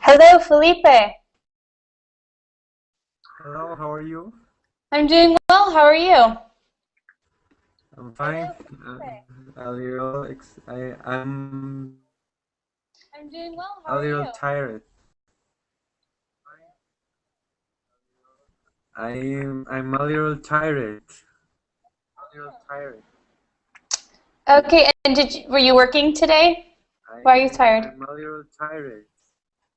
Hello, Felipe. Hello, how are you? I'm doing well. How are you? I'm fine. A little I'm doing well. a little tired. I'm a little tired. Okay, and were you working today? Why are you tired? I'm a little tired.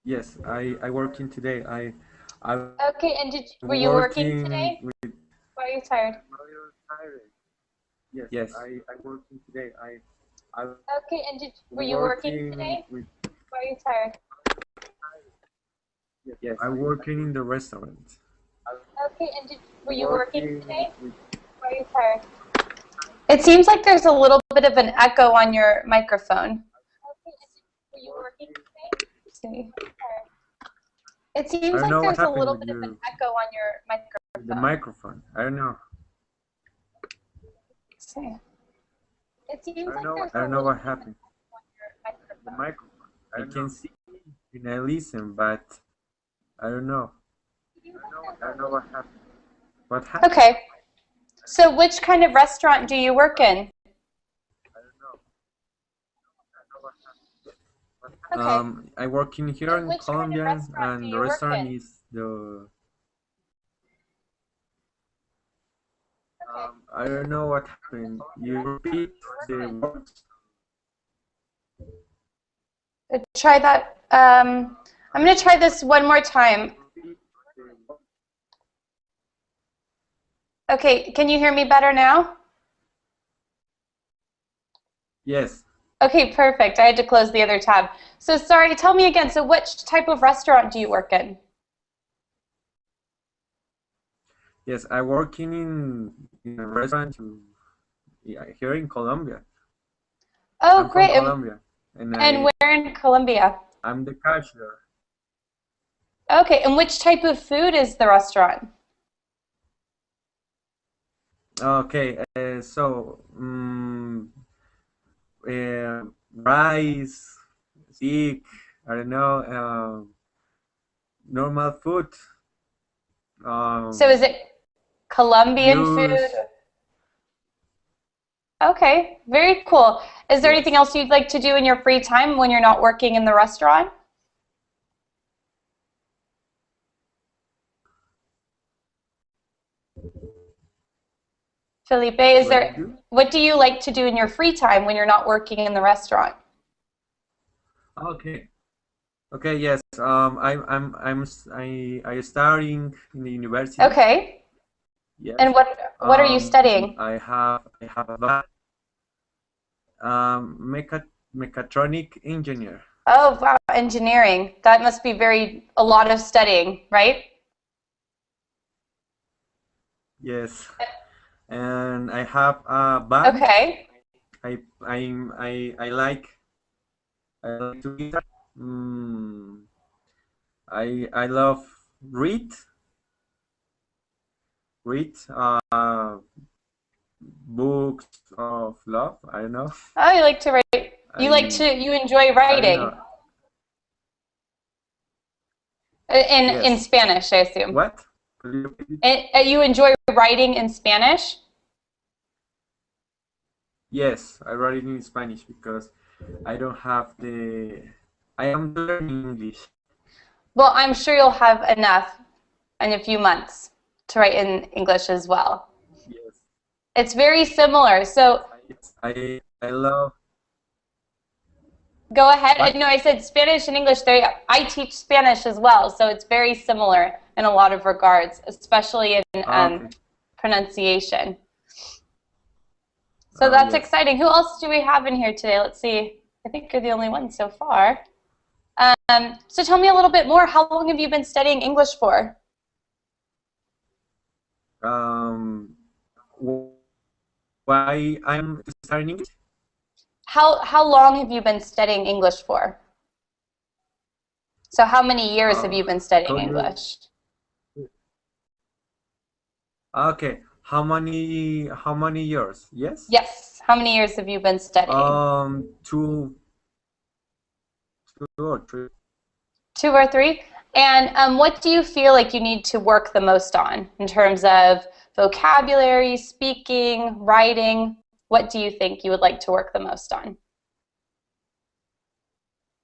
Yes, I working today. I Okay, and were you working today? Why are you tired? I'm a little tired. Yes, I working today. Okay, and were you working today? Why are you tired? Yes, I'm working in the restaurant. Okay, and were you working today? Why are you tired? It seems like there's a little bit of an echo on your microphone. Okay, and were you working today? See. It seems like there's a little bit of an echo on your microphone. The microphone. I don't know. See. It seems like I don't know what happened. The microphone. I can see and I listen, but I don't know. I don't know what happened. What happened? Okay. So which kind of restaurant do you work in? I don't know. Okay. I work in here in Colombia, and the restaurant is the. I don't know what happened. You repeat the words. Try that. I'm going to try this one more time. Okay, can you hear me better now? Yes. Okay, perfect. I had to close the other tab. So sorry, tell me again. So which type of restaurant do you work in? Yes, I working in a restaurant here in Colombia. Oh, I'm great. from Colombia. And where in Colombia? I'm the cashier. Okay, and which type of food is the restaurant? Okay, rice, steak, I don't know, normal food. So is it Colombian food? Okay, very cool. Is there anything else you'd like to do in your free time when you're not working in the restaurant? Felipe, what do you like to do in your free time when you're not working in the restaurant? Okay. Okay, yes. I studying in the university. Okay. Yes. And what are you studying? I have a mechatronic engineer. Oh, wow, engineering. That must be a lot of studying, right? Yes. And I have a band. Okay. I like to guitar. I love read. read books of love. I don't know. Oh, you like to write. I You enjoy I don't writing know. in Yes. Spanish, I assume. What? Could you repeat it? You enjoy writing in Spanish? Yes, I write it in Spanish because I don't have the. I am learning English. Well, I'm sure you'll have enough in a few months to write in English as well. Yes. It's very similar. So Yes. I love. go ahead. What? No, I said Spanish and English. I teach Spanish as well, so it's very similar in a lot of regards, especially in Okay. pronunciation. So that's Yes. exciting. Who else do we have in here today? Let's see. I think you're the only one so far. So tell me a little bit more. How long have you been studying English for? Um. Why I'm studying English? How long have you been studying English for? So how many years have you been studying Could you? English? Okay. How many years? Yes. Yes. How many years have you been studying? Two or three. 2 or 3? And what do you feel like you need to work the most on in terms of vocabulary, speaking, writing? What do you think you would like to work the most on?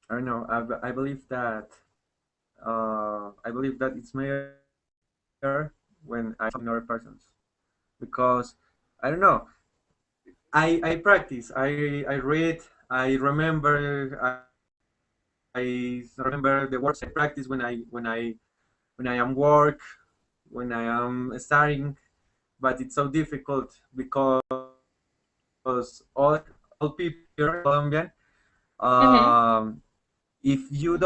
I don't know. I believe that. I believe that it's better when I talk to other persons because I don't know. I practice. I read. I remember. I remember the words I practice when I am work, when I am studying. But it's so difficult because all people here in Colombia, Mm-hmm. um, if you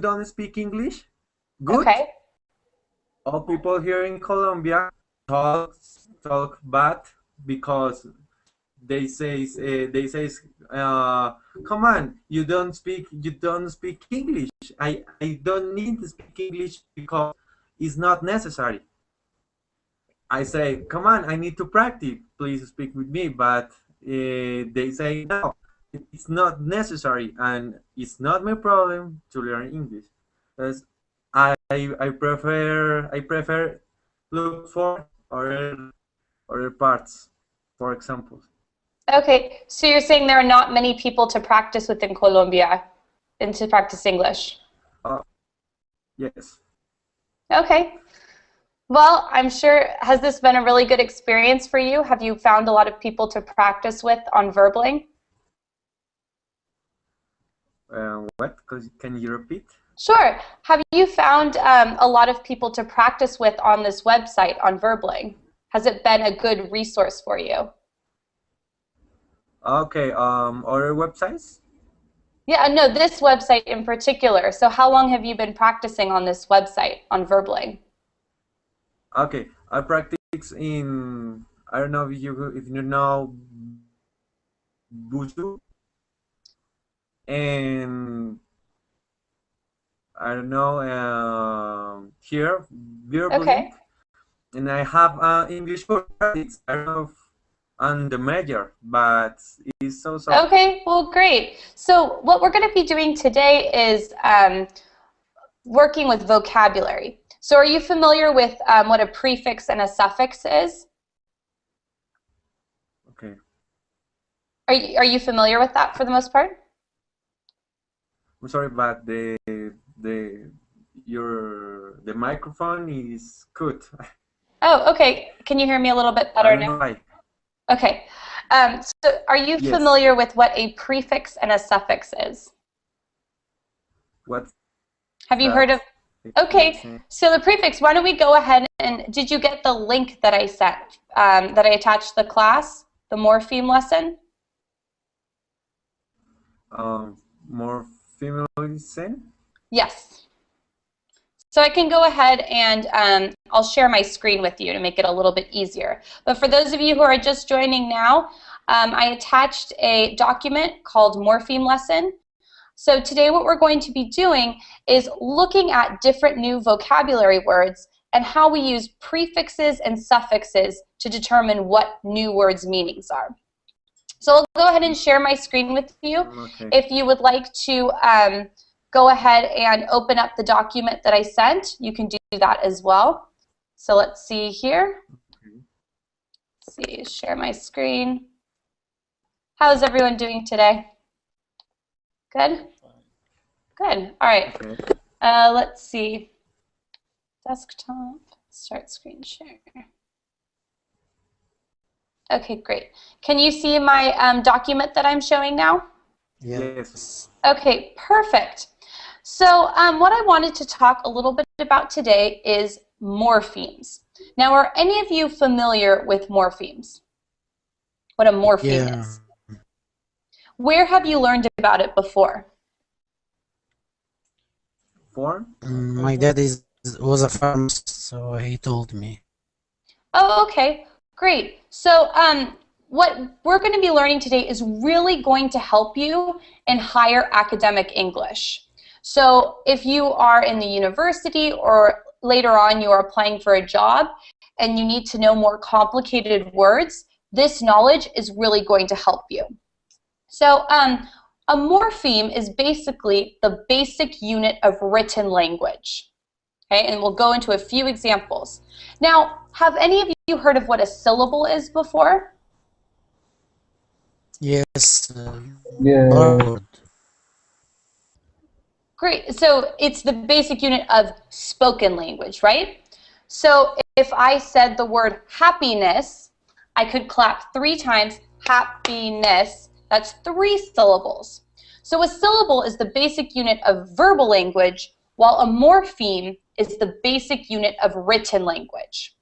don't speak English, good. Okay. All people here in Colombia talk bad because they says, come on, you don't speak English. I don't need to speak English because it's not necessary. I say, come on, I need to practice. Please speak with me. But they say, no, it's not necessary, and it's not my problem to learn English. Because I prefer look for other parts, for example. Okay. So you're saying there are not many people to practice with in Colombia and to practice English. Uh, yes. Okay. Well, I'm sure, has this been a really good experience for you? Have you found a lot of people to practice with on Verbling? What? Can you repeat? Sure. Have you found a lot of people to practice with on this website on Verbling? Has it been a good resource for you? Okay. Other websites? Yeah, no, this website in particular. So how long have you been practicing on this website on Verbling? Okay. I practice in. I don't know if you know Buzu, and I don't know here Okay. verbally, and I have English for practice. I don't know if on the major, but it's so. Okay, well, great. So what we're going to be doing today is working with vocabulary. So are you familiar with what a prefix and a suffix is? Okay. Are you familiar with that for the most part? I'm sorry, but the microphone is good. Oh, okay. Can you hear me a little bit I better don't know now? why. Okay. So are you Yes. familiar with what a prefix and a suffix is? What's Have you heard that? of? Okay. So the prefix, why don't we go ahead and did you get the link that I sent, that I attached to the class, the morpheme lesson? More female scene? Yes. So I can go ahead and I'll share my screen with you to make it a little bit easier. But for those of you who are just joining now, I attached a document called Morpheme Lesson. So today what we're going to be doing is looking at different new vocabulary words and how we use prefixes and suffixes to determine what new words' meanings are. So I'll go ahead and share my screen with you. Okay. If you would like to go ahead and open up the document that I sent, you can do that as well. So let's see here. Let's see, share my screen. How's everyone doing today? Good? Good. All right. Okay. Let's see. Desktop, start screen share. Okay, great. Can you see my document that I'm showing now? Yes. Okay, perfect. So what I wanted to talk a little bit about today is morphemes. Now, are any of you familiar with morphemes? What a morpheme is? Where have you learned about it before? Form? My dad was a pharmacist, so he told me. Oh, okay, great. So what we're going to be learning today is really going to help you in higher academic English. So if you are in the university or later on you are applying for a job and you need to know more complicated words, this knowledge is really going to help you. So a morpheme is basically the basic unit of written language. Okay, and we'll go into a few examples. Now, have any of you heard of what a syllable is before? Yes. Yeah. Great. So it's the basic unit of spoken language, right? So if I said the word happiness, I could clap 3 times, happiness. That's 3 syllables. So a syllable is the basic unit of verbal language, while a morpheme is the basic unit of written language.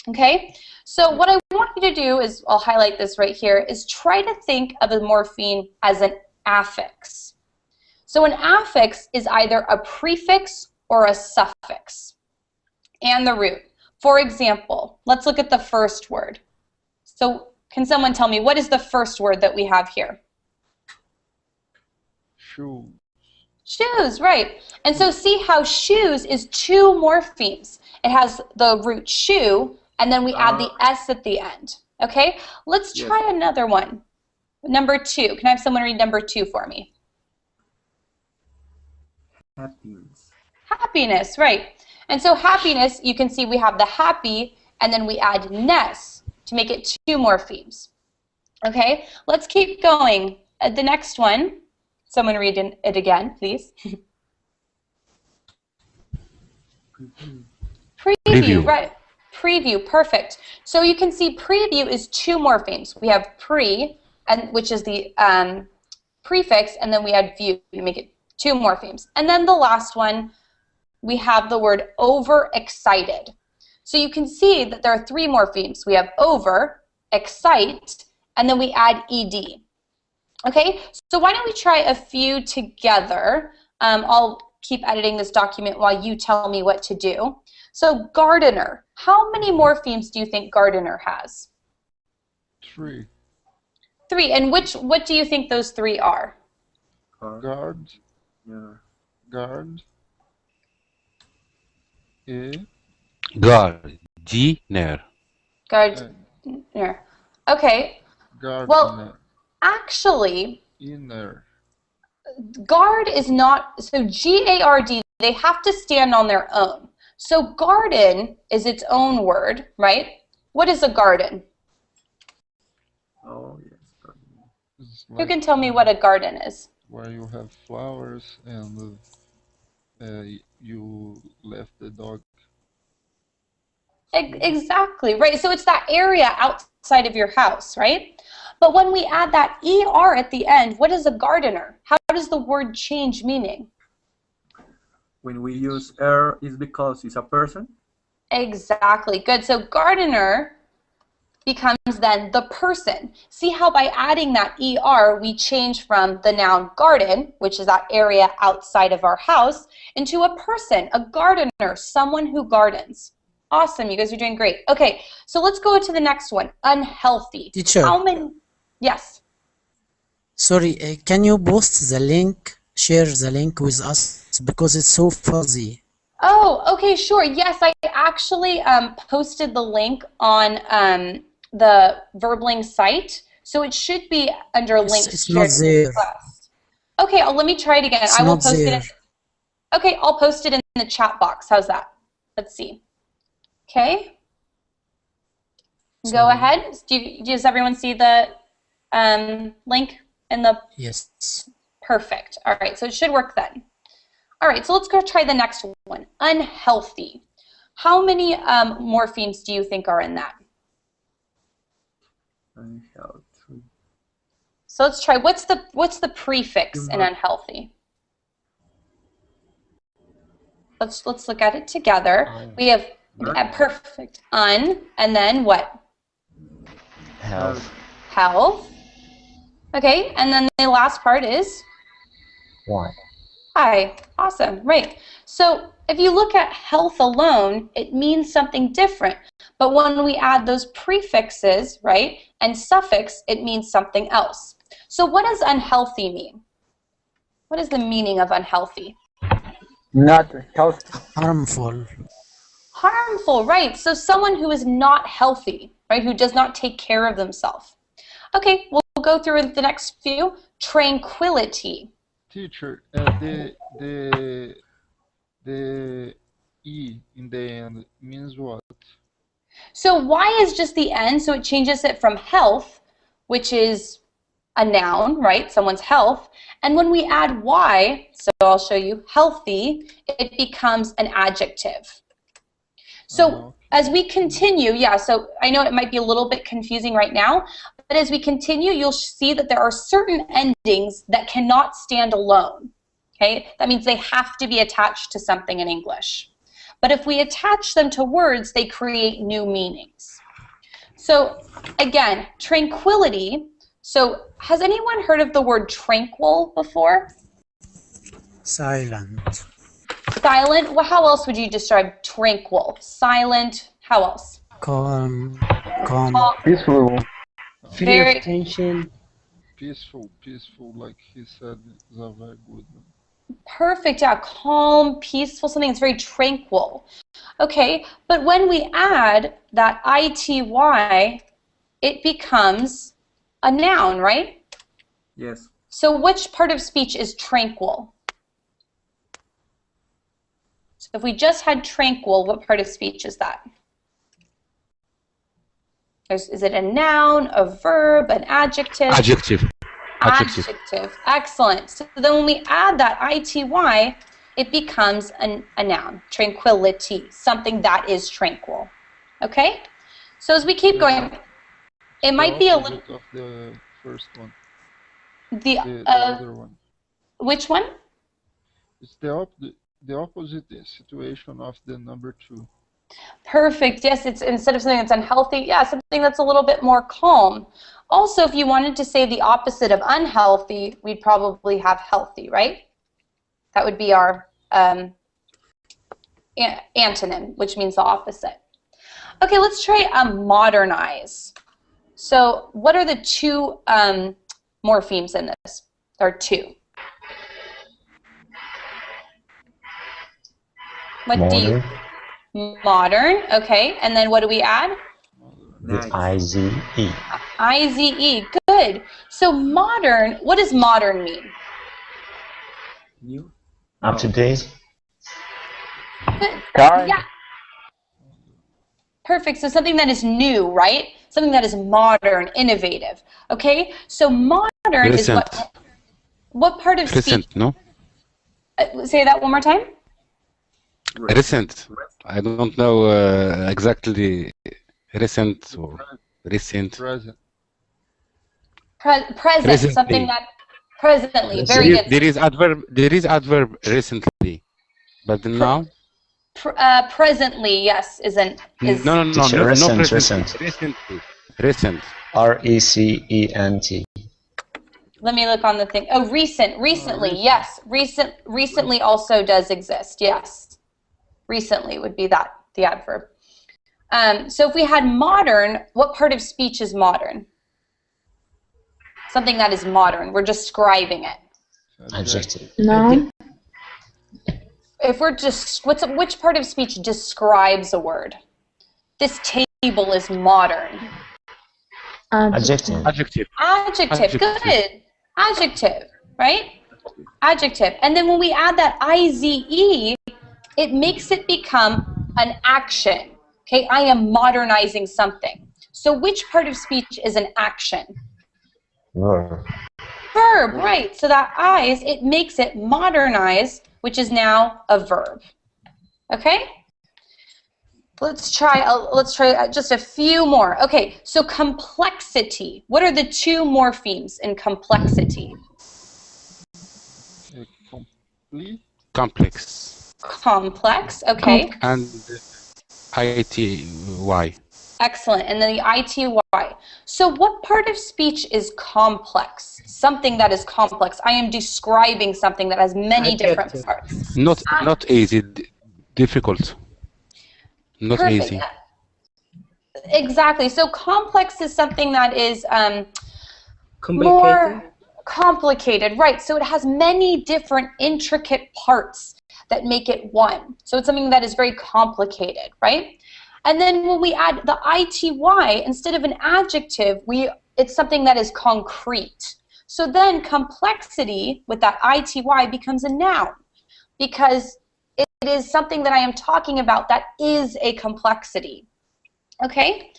Okay? So what I want you to do is, I'll highlight this right here, is try to think of a morpheme as an affix. So an affix is either a prefix or a suffix, and the root. For example, let's look at the first word. So can someone tell me, what is the first word that we have here? Shoes. Shoes, right. And so see how shoes is 2 morphemes. It has the root shoe, and then we add the S at the end. Okay? Let's try another one. Number 2. Can I have someone read number 2 for me? Happiness. Happiness, right. And so happiness, you can see we have the happy, and then we add ness to make it 2 morphemes. Okay? Let's keep going. The next one. Someone read it again, please. Preview, right. Preview, perfect. So you can see preview is 2 morphemes. We have pre, and which is the prefix, and then we add view to make it 2 morphemes. And then the last one, we have the word overexcited. So you can see that there are 3 morphemes. We have over, excite, and then we add ed. Okay, so why don't we try a few together? I'll keep editing this document while you tell me what to do. So gardener, how many morphemes do you think gardener has? 3. 3, and what do you think those 3 are? Guard. Yeah. Guard. Gardener. Gardener. Okay, Guard. well, actually, Inner. guard is not, so G-A-R-D, they have to stand on their own. So garden is its own word, right? What is a garden? Oh, yes. Garden. It's Who like can tell me what a garden is? where you have flowers and you left the dog. Exactly, right. So it's that area outside of your house, right? But when we add that ER at the end, what is a gardener? How does the word change meaning? When we use er, it's because it's a person. Exactly, good. So gardener becomes then the person. See how by adding that ER, we change from the noun garden, which is that area outside of our house, into a person, a gardener, someone who gardens. Awesome, you guys are doing great. Okay, so let's go to the next one, unhealthy. Teacher. How many? Yes. Sorry, can you post the link, share the link with us, because it's so fuzzy. Oh, okay, sure. Yes, I actually posted the link on the Verbling site, so it should be under links It's not shared in this there. class. Okay, let me try it again. It's I will not post it there. in. Okay, I'll post it in the chat box. How's that? Let's see. Okay. Go Sorry. ahead. Does everyone see the link in the? Yes. Perfect. All right, so it should work then. All right, so let's go try the next one. Unhealthy. How many morphemes do you think are in that? Unhealthy. So let's try. What's the prefix in unhealthy? Let's look at it together. We have a perfect un, and then what? Health. Health. Okay, and then the last part is Why? hi. Awesome. Right. So if you look at health alone, it means something different. But when we add those prefixes, right, and suffix, it means something else. So what does unhealthy mean? What is the meaning of unhealthy? Not healthy. Harmful. Harmful, right. So someone who is not healthy, right, who does not take care of themselves. Okay, we'll go through the next few. Tranquility. Teacher, the E in the end means what? So Y is just the end, so it changes it from health, which is a noun, right, someone's health, and when we add Y, so I'll show you, healthy, it becomes an adjective. So as we continue, yeah, so I know it might be a little bit confusing right now, but as we continue, you'll see that there are certain endings that cannot stand alone, okay? That means they have to be attached to something in English. But if we attach them to words, they create new meanings. So again, tranquility. So has anyone heard of the word tranquil before? Silent. Silent. Well, how else would you describe tranquil? Silent. How else? Calm. Peaceful. Free Very- of tension. Peaceful, like he said, is a very good one. Perfect. Yeah, calm, peaceful, something that's very tranquil. Okay, but when we add that ity, it becomes a noun, right? Yes. So which part of speech is tranquil? So if we just had tranquil, what part of speech is that? Is it a noun, a verb, an adjective? Adjective. Adjective. Excellent. So then when we add that ity, it becomes a noun. Tranquility, something that is tranquil. Okay? So as we keep going, it might be a little... Of the first one. The other one. which one? It's the opposite situation of the number 2. Perfect. Yes, it's instead of something that's unhealthy, yeah, something that's a little bit more calm. Also, if you wanted to say the opposite of unhealthy, we'd probably have healthy, right? That would be our antonym, which means the opposite. Okay, let's try modernize. So what are the two morphemes in this? There are two. What do you... Modern, okay, and then what do we add? Nice. I-Z-E. I-Z-E, good. So modern, what does modern mean? New. Up to date. Good. Current. Yeah. Perfect, so something that is new, right? Something that is modern, innovative, okay? So modern is what part of speech? Recent, no? Say that one more time. Recent. I don't know exactly recent or recent. Present. Present, Recently. something that presently, very good. There is adverb recently, but now Presently, yes, no Recent. recent. R-E-C-E-N-T. Let me look on the thing. Oh, recently, yes. Recently also does exist, yes. Recently would be that, the adverb. So if we had modern, what part of speech is modern? Something that is modern. We're describing it. Adjective. No. if we're just, which part of speech describes a word? This table is modern. Adjective. Adjective. Adjective. Good. Adjective, right? Adjective. And then when we add that IZE, it makes it become an action. Okay, I am modernizing something. So which part of speech is an action? Verb. Verb, right. So that eyes, it makes it modernize, which is now a verb. Okay? Let's try just a few more. Okay, so complexity. What are the two morphemes in complexity? Complete. Complex. Complex, okay. And ITY. Excellent. And then the ITY. So what part of speech is complex? Something that is complex. I am describing something that has many different parts. Not easy, difficult. Not Perfect. easy. Exactly. So complex is something that is Complicated. more complicated, right? So it has many different intricate parts that make it one. So it's something that is very complicated, right? And then when we add the ITY, instead of an adjective, it's something that is concrete. So then complexity with that ITY becomes a noun because it is something that I am talking about that is a complexity. Okay?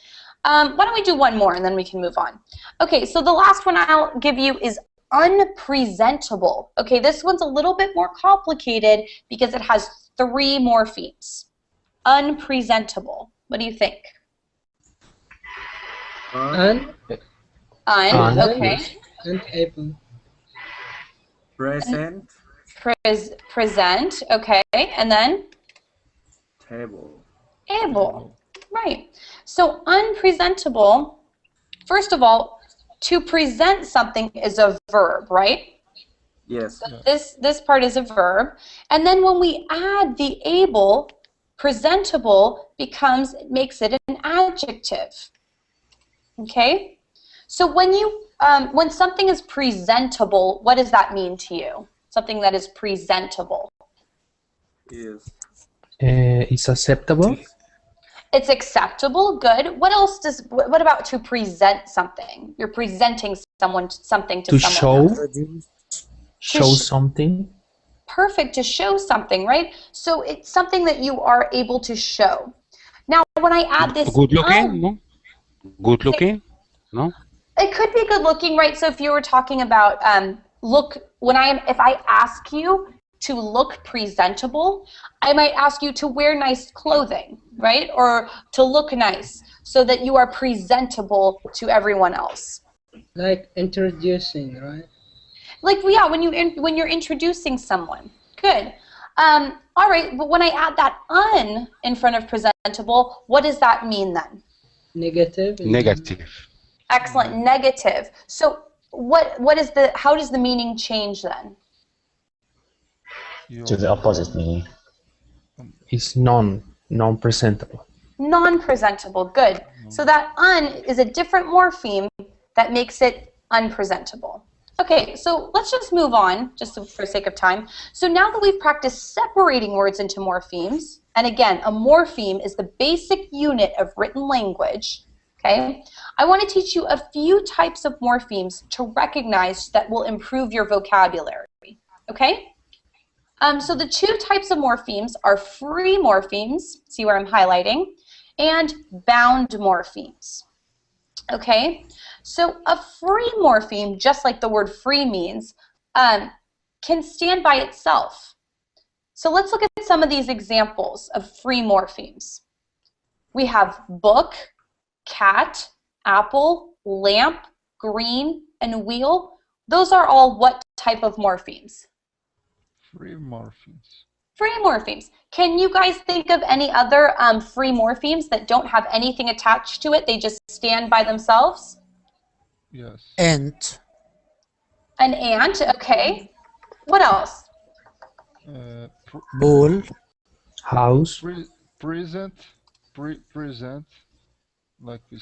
Why don't we do one more and then we can move on. Okay, so the last one I'll give you is unpresentable. Okay, this one's a little bit more complicated because it has 3 morphemes. Unpresentable. What do you think? Okay. Unable. Present. Present, okay, and then? Table. Able, right. So unpresentable, first of all, to present something is a verb, right? Yes. So this part is a verb. And then when we add the able, presentable makes it an adjective. Okay? So when something is presentable, what does that mean to you? Something that is presentable. Yes. It's acceptable. It's acceptable, good. What about to present something? You're presenting something to someone else. Show something. Perfect, to show something, right? So it's something that you are able to show. Now, when I add this, Good looking, no? Good looking, no? It could be good looking, right? So if you were talking about if I ask you to look presentable, I might ask you to wear nice clothing, right? Or to look nice so that you are presentable to everyone else. Like introducing, right? Like, yeah, when you're introducing someone. Good. All right, but when I add that un in front of presentable, what does that mean then? Negative. Negative. Excellent, negative. So how does the meaning change then? To the opposite meaning. It's non-presentable. Non-presentable, good. So that un is a different morpheme that makes it unpresentable. Okay, so let's just move on, just for sake of time. So now that we've practiced separating words into morphemes, and again, a morpheme is the basic unit of written language, okay? I want to teach you a few types of morphemes to recognize that will improve your vocabulary, okay? So the 2 types of morphemes are free morphemes, see where I'm highlighting, and bound morphemes. Okay, so a free morpheme, just like the word free means, can stand by itself. So let's look at some of these examples of free morphemes. We have book, cat, apple, lamp, green, and wheel. Those are all what type of morphemes? Free morphemes. Free morphemes. Can you guys think of any other free morphemes that don't have anything attached to it? They just stand by themselves? Yes. Ant. An ant, okay. What else? Bull. House. Present, like we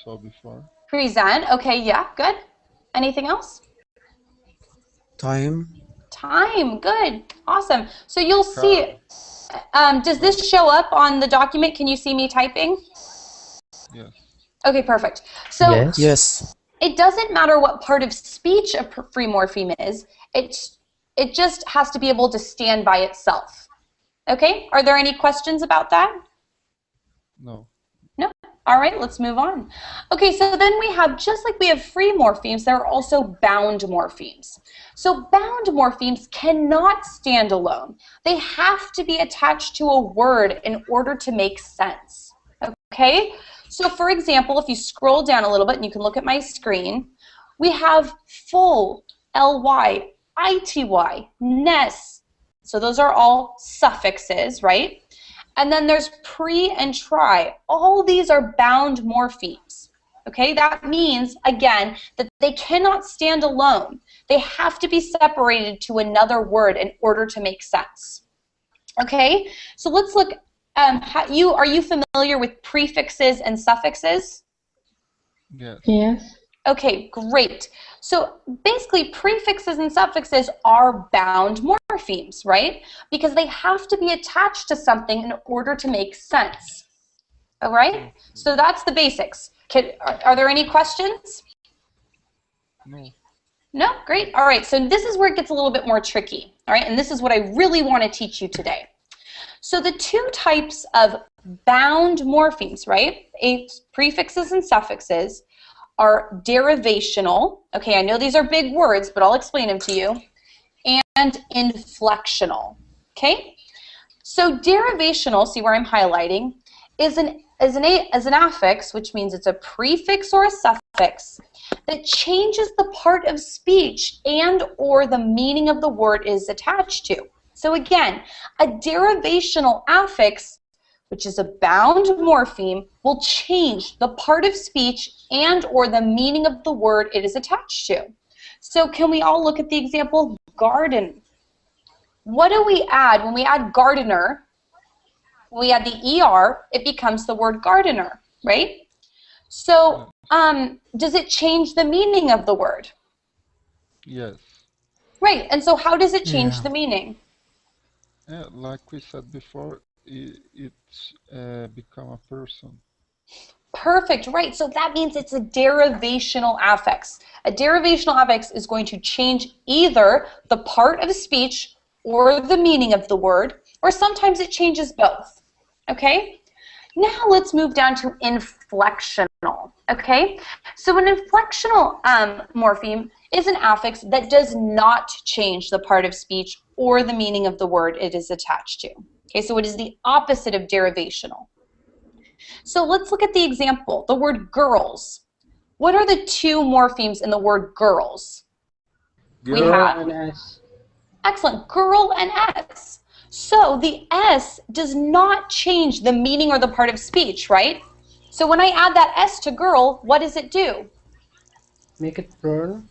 saw before. Present, okay, yeah, good. Anything else? Time. Time. Good. Awesome. So you'll see, does this show up on the document? Can you see me typing? Yes. Okay, perfect. So Yes. Yes. it doesn't matter what part of speech a free morpheme is. It just has to be able to stand by itself. Okay? Are there any questions about that? No. No? All right, let's move on. Okay, so then we have, just like we have free morphemes, there are also bound morphemes. So bound morphemes cannot stand alone. They have to be attached to a word in order to make sense. Okay? So for example, if you scroll down a little bit and you can look at my screen, we have full, ly, ity, ness. So those are all suffixes, right? And then there's pre and try. All these are bound morphemes. Okay, that means, again, that they cannot stand alone. They have to be separated to another word in order to make sense. Okay, so let's look. Are you familiar with prefixes and suffixes? Yes. Yes. Okay, great. So basically, prefixes and suffixes are bound morphemes, right? Because they have to be attached to something in order to make sense. All right? So that's the basics. Are there any questions? No. No? Great. All right, so this is where it gets a little bit more tricky. All right, and this is what I really want to teach you today. So the two types of bound morphemes, right? Prefixes and suffixes are derivational. Okay, I know these are big words, but I'll explain them to you. And inflectional. Okay? So derivational, see where I'm highlighting, is an affix, which means it's a prefix or a suffix that changes the part of speech and or the meaning of the word it is attached to. So again, a derivational affix, which is a bound morpheme, will change the part of speech and or the meaning of the word it is attached to. So can we all look at the example? Garden. What do we add when we add gardener? When we add the ER, it becomes the word gardener, right? So does it change the meaning of the word? Yes. Right, and so how does it change Yeah. the meaning? Yeah, like we said before, it's become a person. Perfect, right. So that means it's a derivational affix. A derivational affix is going to change either the part of speech or the meaning of the word, or sometimes it changes both. Okay? Now let's move down to inflectional. Okay? So an inflectional morpheme is an affix that does not change the part of speech or the meaning of the word it is attached to. Okay, so it is the opposite of derivational. So let's look at the example, the word girls. What are the two morphemes in the word girls? We have, And S. excellent, girl and S. So the S does not change the meaning or the part of speech, right? So when I add that S to girl, what does it do? Make it plural.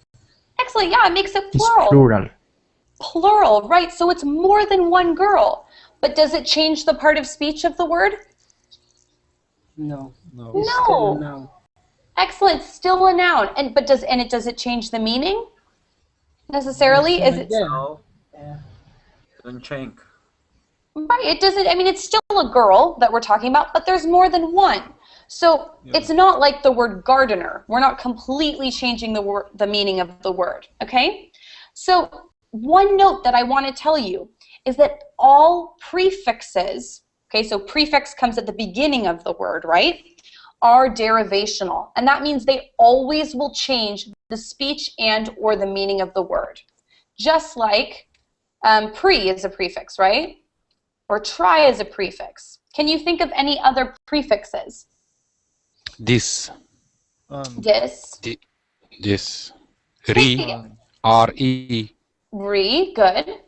Excellent, yeah, it makes it It's plural. plural. Plural, right, so it's more than one girl. But does it change the part of speech of the word? No. No. It's No. still a noun. Excellent, still a noun. Does it change the meaning necessarily? Is it? Yeah. No, Yeah. don't change. Right, it doesn't, I mean, it's still a girl that we're talking about, but there's more than one. So Yeah. it's not like the word gardener. We're not completely changing the meaning of the word, okay? So one note that I want to tell you is that all prefixes, okay, so prefix comes at the beginning of the word, right, are derivational. And that means they always will change the speech and or the meaning of the word. Just like pre is a prefix, right? Or try is a prefix. Can you think of any other prefixes? This, Dis, this, re, Um, re, re, good.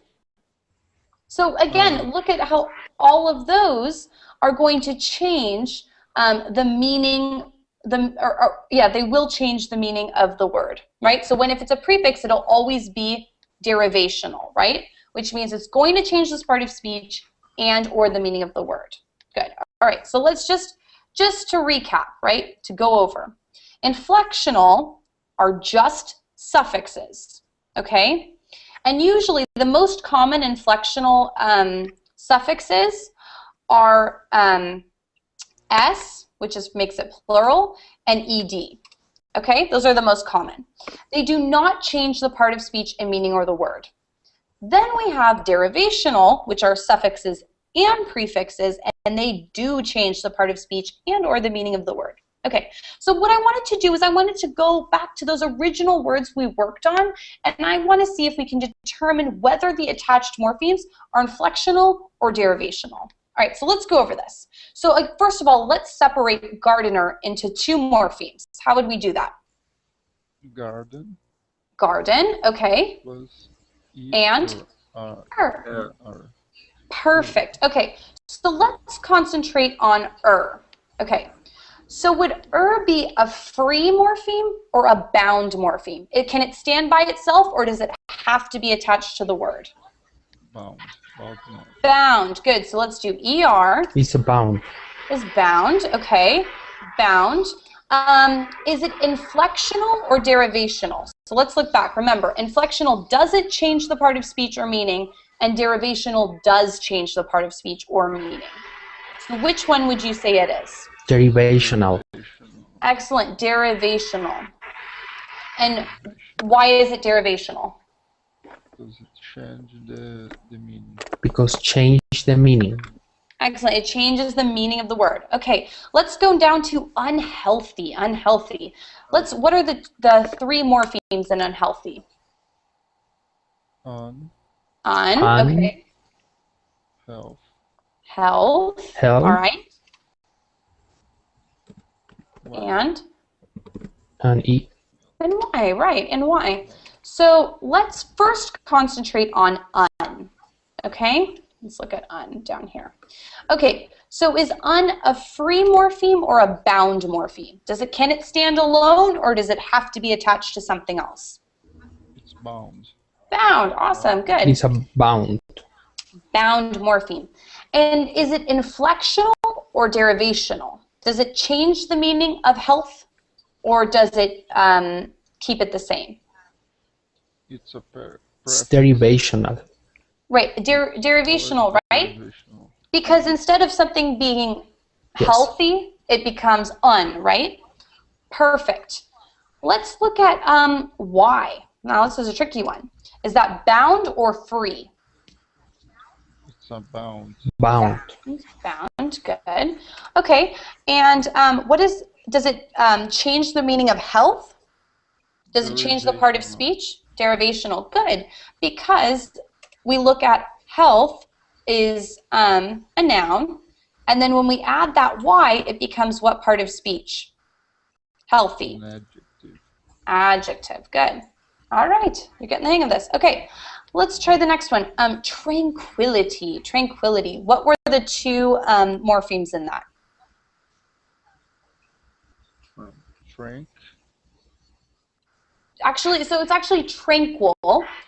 So again, look at how all of those are going to change the meaning, they will change the meaning of the word, right? So if it's a prefix, it'll always be derivational, right? Which means it's going to change this part of speech and or the meaning of the word. Good. All right, so let's just to recap, right, to go over. Inflectional are just suffixes, okay? And usually the most common inflectional suffixes are S, which makes it plural, and ED. Okay, those are the most common. They do not change the part of speech and meaning or the word. Then we have derivational, which are suffixes and prefixes, and they do change the part of speech and or the meaning of the word. Okay, so what I wanted to do is I wanted to go back to those original words we worked on, and I want to see if we can determine whether the attached morphemes are inflectional or derivational. All right, so let's go over this. So first of all, let's separate gardener into two morphemes. How would we do that? Garden. Garden, okay. Plus E And R. Perfect. Okay, so let's concentrate on Okay, so would be a free morpheme or a bound morpheme? Can it stand by itself, or does it have to be attached to the word? Bound. Bound. Good. So let's do ER. It's a bound. Is bound. Okay. Bound. Is it inflectional or derivational? So let's look back. Remember, inflectional doesn't change the part of speech or meaning, and derivational does change the part of speech or meaning. So which one would you say it is? Derivational. Excellent. Derivational. And why is it derivational? Because it changed the meaning. Because change the meaning. Excellent. It changes the meaning of the word. Okay, let's go down to unhealthy. Unhealthy. What are the three morphemes in unhealthy? On. Okay. Health. Health. All right. Y. And E. And why? Right. And why? So let's first concentrate on un. Okay. Let's look at un down here. Okay, so is un a free morpheme or a bound morpheme? Can it stand alone, or does it have to be attached to something else? It's bound. Bound. Awesome. Good. It's a bound. Bound morpheme. And is it inflectional or derivational? Does it change the meaning of health, or does it keep it the same? It's a It's derivational. Right, derivational, right? Derivational. Because instead of something being healthy, it becomes un, right? Perfect. Let's look at why. Now this is a tricky one. Is that bound or free? It's a bound. Bound. Bound, good. Okay, and does it change the meaning of health? Does it change the part of speech? Derivational, good. Because we look at health is a noun, and then when we add that Y, it becomes what part of speech? Healthy. An adjective. Adjective, good. All right, you're getting the hang of this. Okay, let's try the next one. Tranquility, tranquility. What were the two morphemes in that? Trank. Actually, so it's actually tranquil,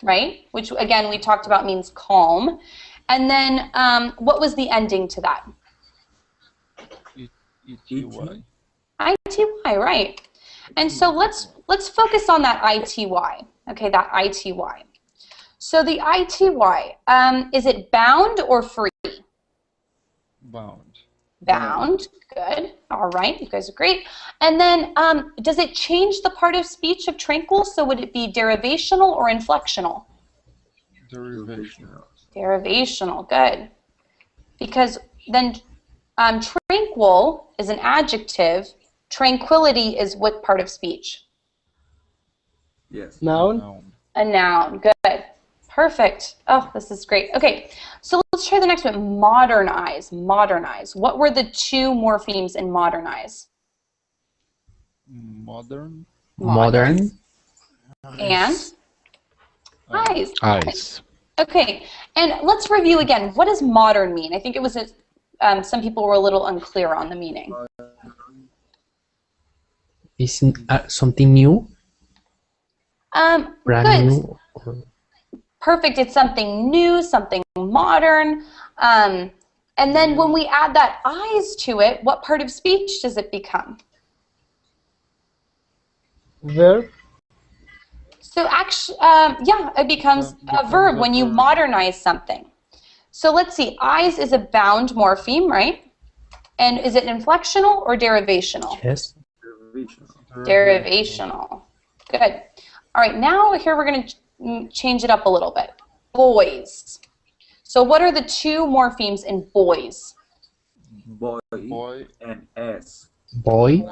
right? Which, again, we talked about means calm. And then what was the ending to that? E-T-Y. I-T-Y, right. And so let's focus on that I-T-Y. Okay, that I-T-Y. So the I-T-Y, is it bound or free? Bound. Bound, good. All right, you guys are great. And then does it change the part of speech of tranquil? So would it be derivational or inflectional? Derivational. Derivational, good. Because then tranquil is an adjective. Tranquility is what part of speech? Yes. Noun. Noun. A noun, good. Perfect. Oh, this is great. Okay, so let's try the next one. Modernize, modernize. What were the two morphemes in modernize? Modern. Modern. And? Eyes. Eyes. Okay, and let's review again. What does modern mean? I think it was some people were a little unclear on the meaning. Is something new? Brand Good. new? Perfect. It's something new, something modern. And then when we add that eyes to it, what part of speech does it become? Verb. So actually, yeah, it becomes a verb when you modernize something. So let's see, eyes is a bound morpheme, right? And is it inflectional or derivational? Yes. Derivational. Good. All right, now here we're going to change it up a little bit. Boys. So what are the two morphemes in boys? Boy and S. Boy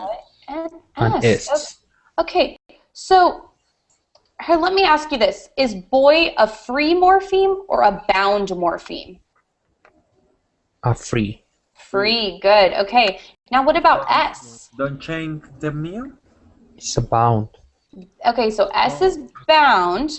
And and S. S. Okay, so here, let me ask you this. Is boy a free morpheme or a bound morpheme? A free. Free, good. Okay, now what about S? Don't change the meal. It's a bound. Okay, so S is bound,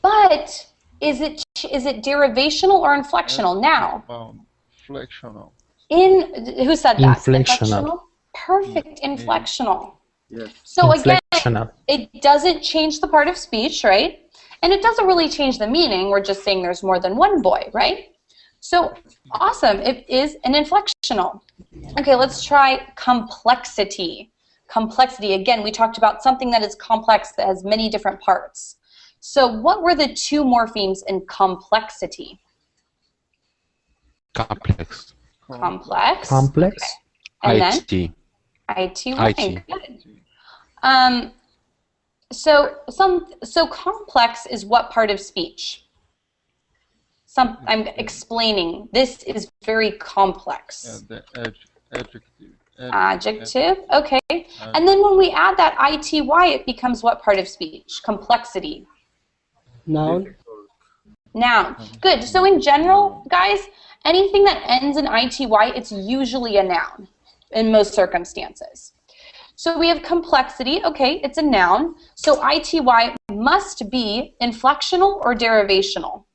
but is it derivational or inflectional now? Bound. Flexional. Who said that? Inflectional. Perfect, inflectional. Yes. So again, Inflectional. it doesn't change the part of speech, right? And it doesn't really change the meaning. We're just saying there's more than one boy, right? So awesome, it is an inflectional. Okay, let's try complexity. Complexity, again, we talked about something that is complex that has many different parts. So what were the two morphemes in complexity? Complex. Complex. Complex. Okay. And then? IT. IT. Good. So complex is what part of speech? I'm explaining. This is very complex. The adjective. Adjective. Okay. And then when we add that ity, it becomes what part of speech? Complexity. Noun. Noun. Good. So in general, guys, anything that ends in ity, it's usually a noun in most circumstances. So we have complexity. Okay, it's a noun. So ity must be inflectional or derivational?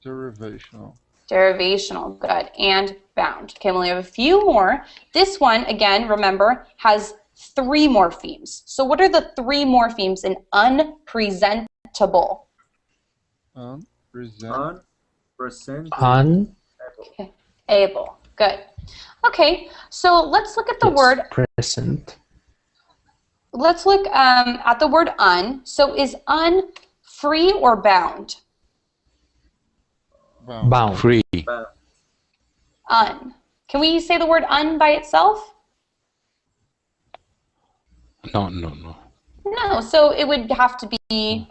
Derivational. Derivational, good, and bound. Okay, we only have a few more. This one, again, remember, has three morphemes. So what are the three morphemes in unpresentable? Unpresentable. Able, good. Okay, so let's look at the word present. Let's look at the word un. So is un free or bound? Bound. Free. Un. Can we say the word un by itself? No. No, so it would have to be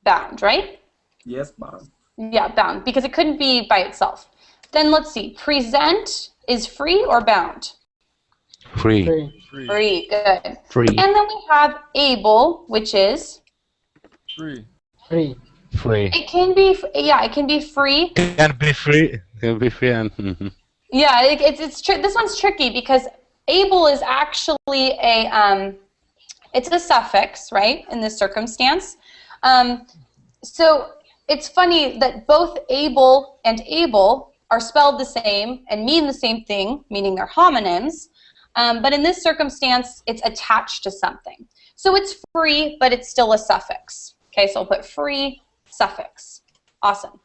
bound, right? Yes, bound. Yeah, bound, because it couldn't be by itself. Then let's see, present is free or bound? Free. Free, good. Free. And then we have able, which is? Free. Free. It can be, yeah, it can be free. Can be free. Can be free and. Yeah, this one's tricky because able is actually it's a suffix, right, in this circumstance. So it's funny that both able and able are spelled the same and mean the same thing, meaning they're homonyms. But in this circumstance, it's attached to something. So it's free, but it's still a suffix. Okay, so I'll put free, suffix. Awesome.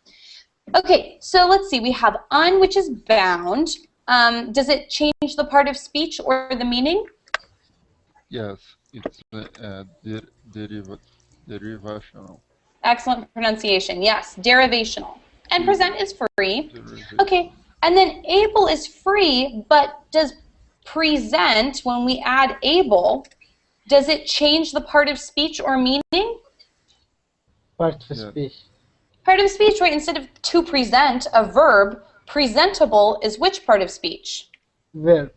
Okay, so let's see. We have un, which is bound. Does it change the part of speech or the meaning? Yes, it's derivational. Excellent pronunciation. Yes, derivational. And present is free. Okay, and then able is free, but does present, when we add able, does it change the part of speech or meaning? Part of speech. Part of speech, right? Instead of to present, a verb, presentable is which part of speech? Verb.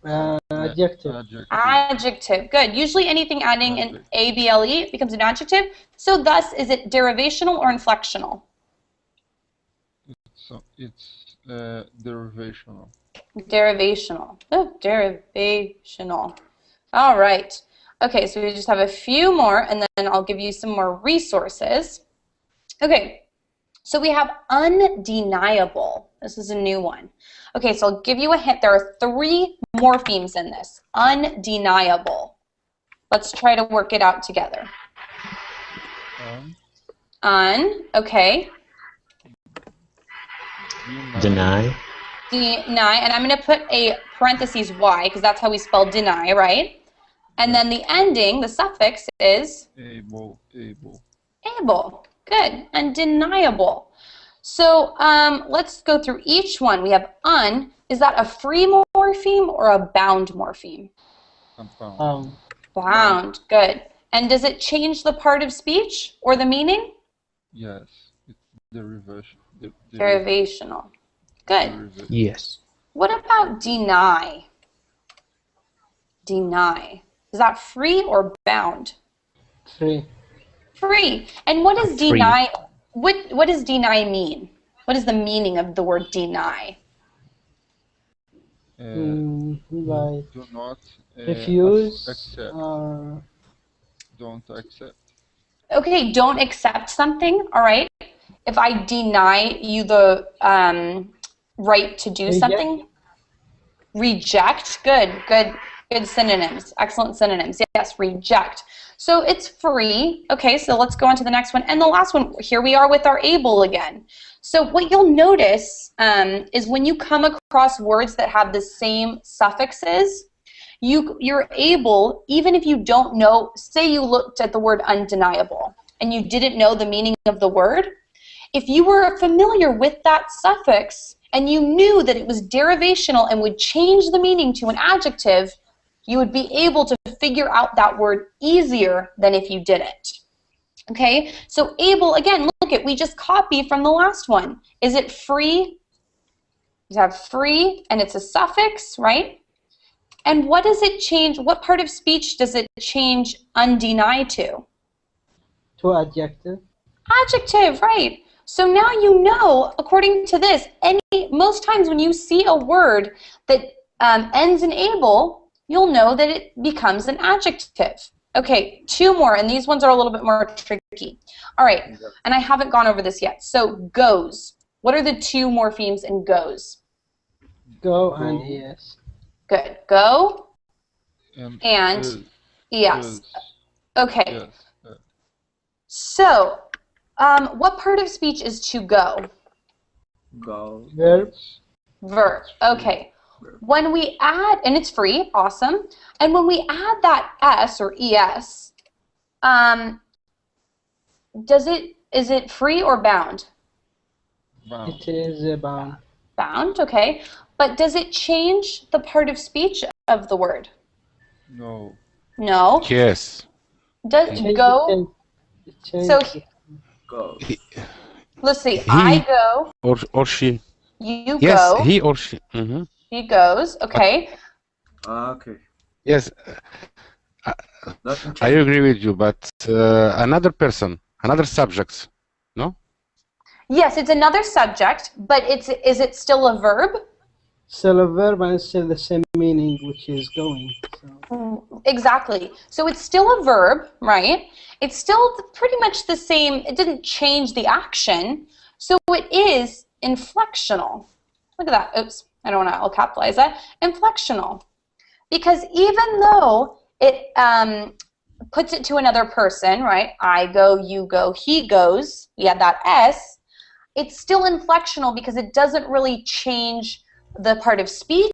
Adjective. Adjective. Good. Usually anything adding an able becomes an adjective. So thus, is it derivational or inflectional? It's derivational. Derivational. Oh, derivational. All right. Okay, so we just have a few more, and then I'll give you some more resources. Okay, so we have undeniable. This is a new one. Okay, so I'll give you a hint. There are three morphemes in this. Undeniable. Let's try to work it out together. Okay. Deny. Deny, and I'm going to put a parentheses y because that's how we spell deny, right? And then the ending, the suffix, is? Able. Able. Able. Good. Undeniable. So let's go through each one. We have un. Is that a free morpheme or a bound morpheme? Compound. Bound. Good. And does it change the part of speech or the meaning? Yes. It's derivation. Derivational. Good. Derivation. Yes. What about deny? Deny. Is that free or bound? Free. Free. And what does Free. deny? What does deny mean? What is the meaning of the word deny? Like Do not refuse accept. or Don't accept. Okay, don't accept something. All right. If I deny you the right to do Reject. something, reject. Good. Good. Good synonyms. Excellent synonyms. Yes, reject. So it's free. Okay, so let's go on to the next one. And the last one, here we are with our able again. So what you'll notice is when you come across words that have the same suffixes, you're able, even if you don't know, say you looked at the word undeniable and you didn't know the meaning of the word, if you were familiar with that suffix and you knew that it was derivational and would change the meaning to an adjective, you would be able to figure out that word easier than if you didn't. Okay, so able, again, look at, we just copy from the last one. Is it free? You have free, and it's a suffix, right? And what does it change, what part of speech does it change undeny to? to adjective. Adjective, right. So now you know, according to this, most times when you see a word that ends in able, you'll know that it becomes an adjective. Okay, two more, and these ones are a little bit more tricky. All right, and I haven't gone over this yet. So goes. What are the two morphemes in goes? Go and yes. Good. Go And yes. Okay. Yes. So, what part of speech is to go? Go. Verb. Verb. Okay. When we add, and it's free, awesome. And when we add that s or es, is it free or bound? Bound. It is bound. Bound, okay. But does it change the part of speech of the word? No. No. Yes. Does go? So Go. let's see. He I go. or she. You Yes, go. he or she. Mm-hmm. He goes. Okay. Okay. Yes, Doesn't I change. agree with you, but another person, another subject, no? Yes, it's another subject, but is it still a verb? Still a verb and still the same meaning, which is going. So. Exactly. So it's still a verb, right? It's still pretty much the same. It didn't change the action. So it is inflectional. Look at that. Oops. I don't want to, I'll capitalize that. Inflectional. Because even though it puts it to another person, right? I go, you go, he goes. You add that S. It's still inflectional because it doesn't really change the part of speech,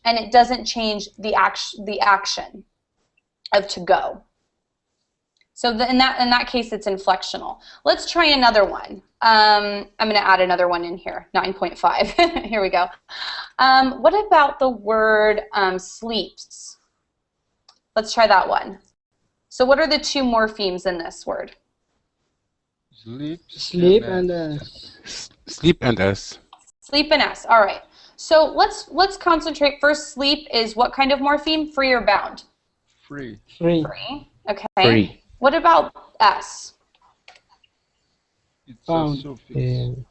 and it doesn't change the action of to go. So in that case, it's inflectional. Let's try another one. I'm going to add another one in here, 9.5. Here we go. What about the word sleeps? Let's try that one. So what are the two morphemes in this word? Sleep and S. Sleep and S. Sleep and S. All right. So let's concentrate. First, sleep is what kind of morpheme? Free or bound? Free. Free. Free. Okay. Free. What about S? It's Bound. a suffix.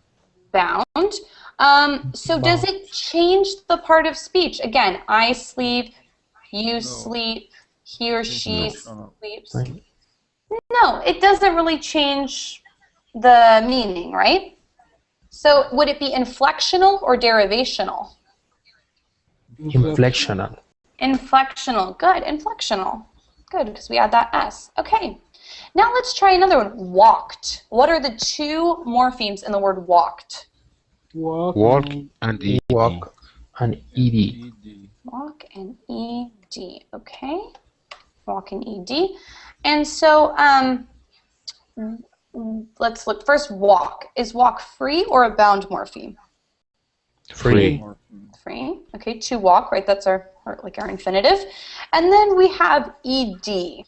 Bound. So does it change the part of speech? Again, I sleep, you sleep, he or she sleeps. Right. No, it doesn't really change the meaning, right? So would it be inflectional or derivational? Inflectional. Inflectional. Good. Inflectional. Good, because we add that S. Okay. Now let's try another one. Walked. What are the two morphemes in the word walked? Walk. Walk and eat. Walk and ED. ED. Walk and ED. Okay. walking ED. And so let's look first. Walk. Is walk free or a bound morpheme? Free. Free. Okay, to walk, right? That's our infinitive. And then we have ed.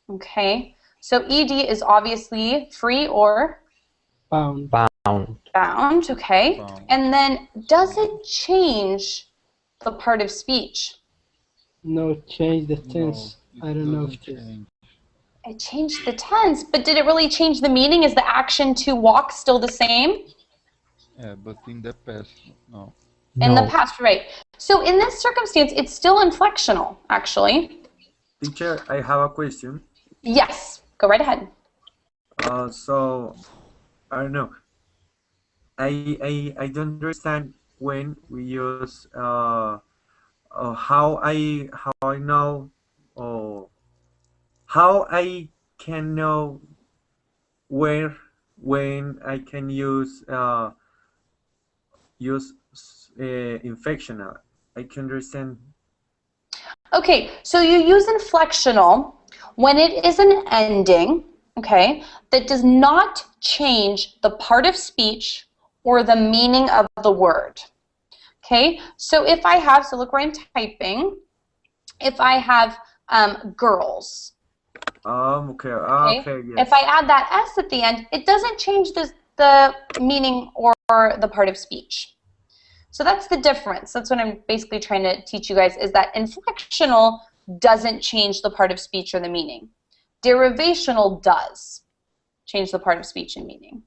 Okay, so ed is obviously free or Bound. bound. Okay, Bound. and then does it change the part of speech? No, change the tense. No, I don't know if doesn't it is. change. It changed the tense, but did it really change the meaning? Is the action to walk still the same? Yeah, but in the past, no. In the No. past, right. So in this circumstance, it's still inflectional, actually. Teacher, I have a question. Yes, go right ahead. So I don't know. I don't understand when we use how I know, or how I can know where when I can use inflectional. I can understand. Okay, so you use inflectional when it is an ending, okay, that does not change the part of speech or the meaning of the word. Okay, so if I have, so look where I'm typing, if I have girls, Okay. okay, Okay. Yes. if I add that S at the end, it doesn't change the meaning or the part of speech. So that's the difference. That's what I'm basically trying to teach you guys, is that inflectional doesn't change the part of speech or the meaning. Derivational does change the part of speech and meaning.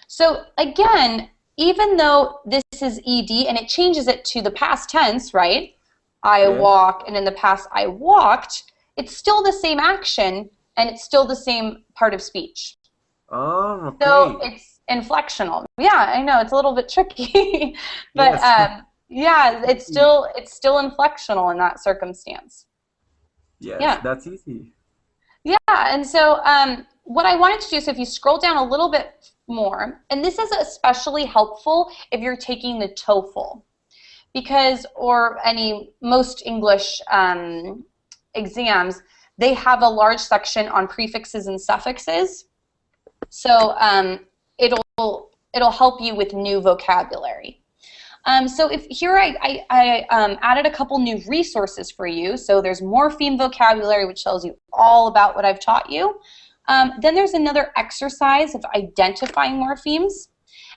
So again, even though this is ed and it changes it to the past tense, right? I Yes. walk, and in the past I walked, it's still the same action and it's still the same part of speach. Okay. So it's inflectional. Yeah, I know it's a little bit tricky, but Yes. yeah, it's still inflectional in that circumstance. Yes, yeah. that's easy. Yeah, and so what I wanted to do, so if you scroll down a little bit more, and this is especially helpful if you're taking the TOEFL, because, or most English exams, they have a large section on prefixes and suffixes. So it'll help you with new vocabulary. So if here I added a couple new resources for you. So there's Morpheme Vocabulary, which tells you all about what I've taught you. Then there's another exercise of identifying morphemes.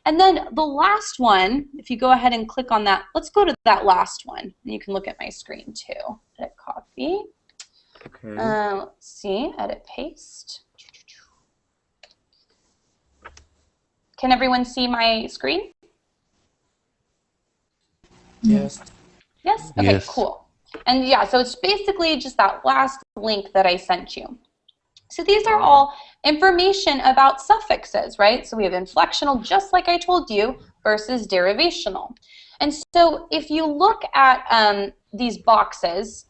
And then the last one, if you go ahead and click on that, let's go to that last one. And you can look at my screen too. Edit copy. Okay. Let's see, edit paste. Can everyone see my screen? Yes. Yes? Okay, Yes. cool. And yeah, so it's basically just that last link that I sent you. So these are all information about suffixes, right? So we have inflectional, just like I told you, versus derivational. And so if you look at these boxes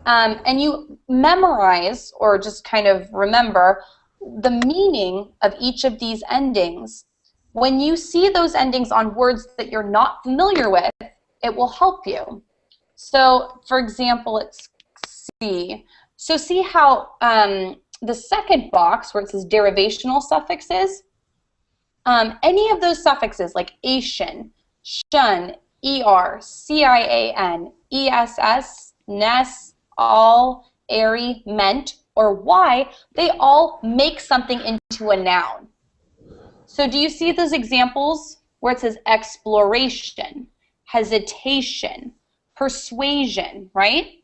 and you memorize or just kind of remember the meaning of each of these endings, when you see those endings on words that you're not familiar with, it will help you. So, for example, let's see. So see how the second box where it says derivational suffixes, any of those suffixes like ation, shun, er, cian, ess, ness, all, airy, meant, or why, they all make something into a noun. So do you see those examples where it says exploration, hesitation, persuasion, right?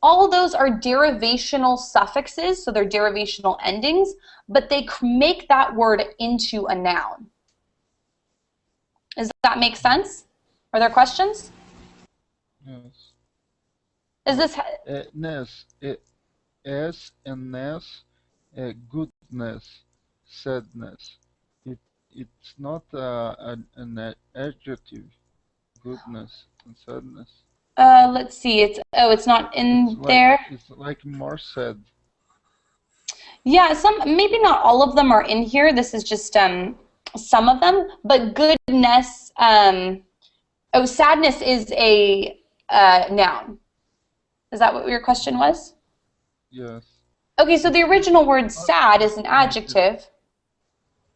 All of those are derivational suffixes, so they're derivational endings, but they make that word into a noun. Does that make sense? Are there questions? Yes. Is this... Ness, S and ness, goodness, sadness. It's not an adjective, goodness and sadness. let's see, it's not in there. It's like more sad. Yeah, maybe not all of them are in here. This is just some of them, but goodness, sadness is a noun. Is that what your question was? Yes. Okay, so the original word sad is an adjective.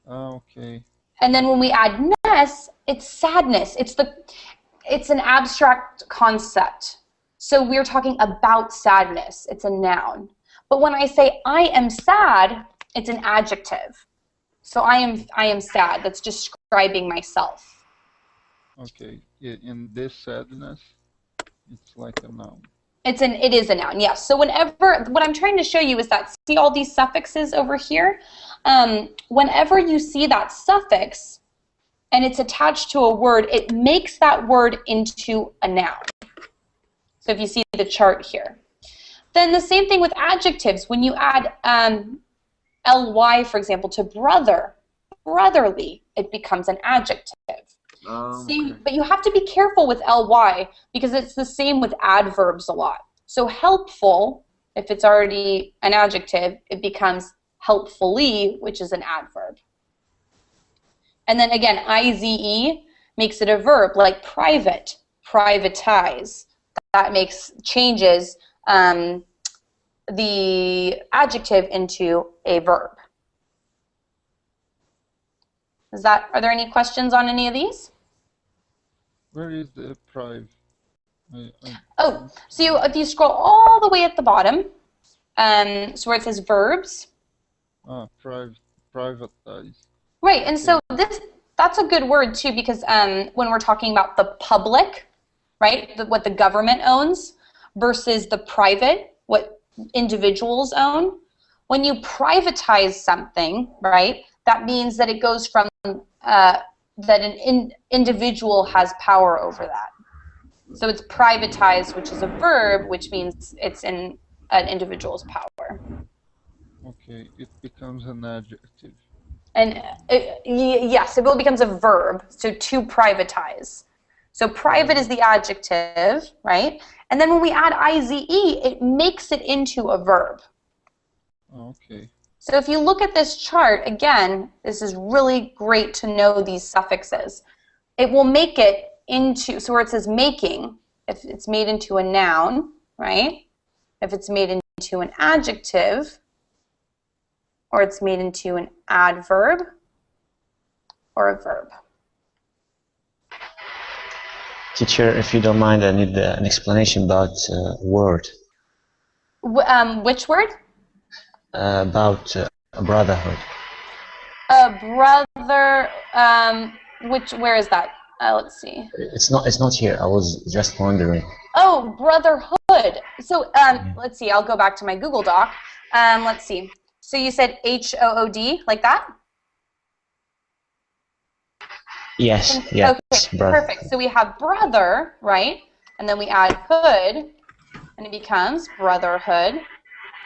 Okay. And then when we add ness, it's sadness. It's an abstract concept. So we're talking about sadness. It's a noun. But when I say I am sad, it's an adjective. So I am sad. That's describing myself. Okay. In this sadness, it's like a noun. It is a noun, yes. So whenever, what I'm trying to show you is that, see all these suffixes over here? Whenever you see that suffix and it's attached to a word, it makes that word into a noun. So if you see the chart here. Then the same thing with adjectives. When you add ly, for example, to brother, brotherly, it becomes an adjective. Okay. But you have to be careful with ly because it's the same with adverbs a lot. So helpful, if it's already an adjective, it becomes helpfully, which is an adverb. And then again, ize makes it a verb, like private, privatize. That changes the adjective into a verb. Are there any questions on any of these? Where is the prive? Oh, so if you scroll all the way at the bottom, so where it says verbs. Privatized. Right, and so that's a good word too, because when we're talking about the public, right, what the government owns, versus the private, what individuals own. When you privatize something, right, that means that it goes from that an individual has power over that. So it's privatized, which is a verb, which means it's in an individual's power. Okay, it becomes an adjective. And yes, it becomes a verb, so to privatize. So private is the adjective, right? And then when we add ize, it makes it into a verb. Okay. So if you look at this chart, again, this is really great to know these suffixes. It will make it into, so where it says making, if it's made into a noun, right? If it's made into an adjective, or it's made into an adverb, or a verb. Teacher, if you don't mind, I need an explanation about word. Which word? About brotherhood. Brother, where is that? Let's see. It's not here. I was just wondering. Oh, brotherhood. So let's see. I'll go back to my Google Doc. Let's see. So you said H-O-O-D, like that? Yes. Yes. Okay, brother. perfect. So we have brother, right? And then we add hood, and it becomes brotherhood.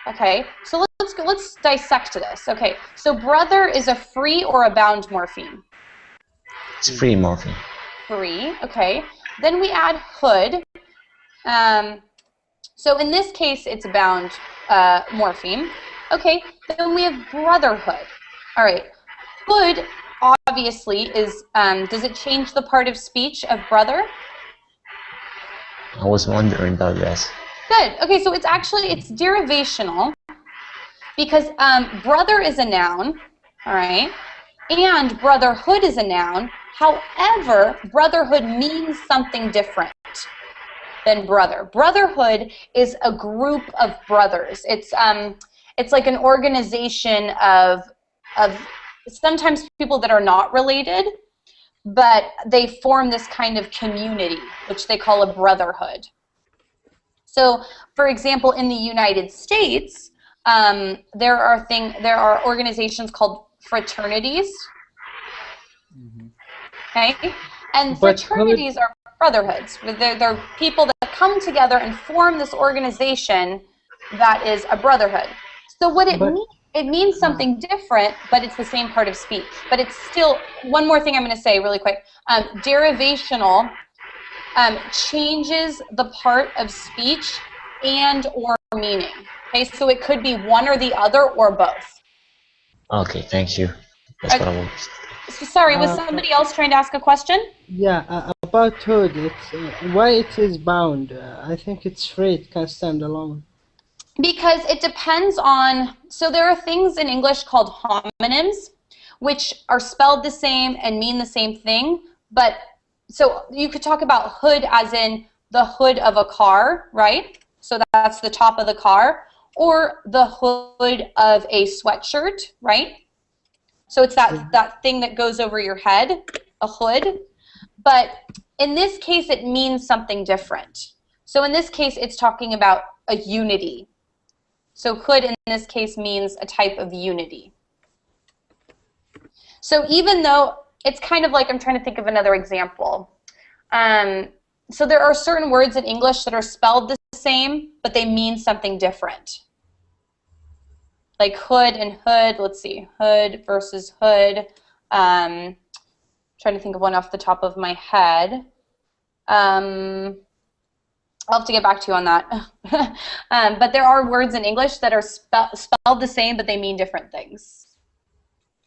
Okay. So let's dissect this. Okay. So brother is a free or a bound morpheme? It's free morpheme. Free. Okay. Then we add hood. So in this case, it's a bound morpheme. Okay. Then we have brotherhood. All right. Hood obviously is, does it change the part of speech of brother? I was wondering about that. Good. Okay, so it's derivational because brother is a noun, all right, and brotherhood is a noun. However, brotherhood means something different than brother. Brotherhood is a group of brothers. It's like an organization of sometimes people that are not related, but they form this kind of community, which they call a brotherhood. So, for example, in the United States, there are organizations called fraternities. Mm-hmm. Okay, and fraternities are brotherhoods. They're people that come together and form this organization that is a brotherhood. So what it means something different, but it's the same part of speech. But it's still, one more thing I'm going to say really quick. Derivational changes the part of speech and or meaning. Okay, so it could be one or the other or both. Okay, thank you. That's what I wanted. So sorry, was somebody else trying to ask a question? Yeah, about hood, it's why it is bound. I think it's free. It can stand alone. Because it depends on, so there are things in English called homonyms, which are spelled the same and mean the same thing, but so you could talk about hood as in the hood of a car, right? So that's the top of the car, or the hood of a sweatshirt, right? So it's that thing that goes over your head, a hood. But in this case, it means something different. So in this case, it's talking about a unity. So hood in this case means a type of unity. So even though it's kind of like, I'm trying to think of another example. So there are certain words in English that are spelled the same, but they mean something different. Like hood and hood, let's see, hood versus hood. Trying to think of one off the top of my head. I'll have to get back to you on that. But there are words in English that are spelled the same, but they mean different things.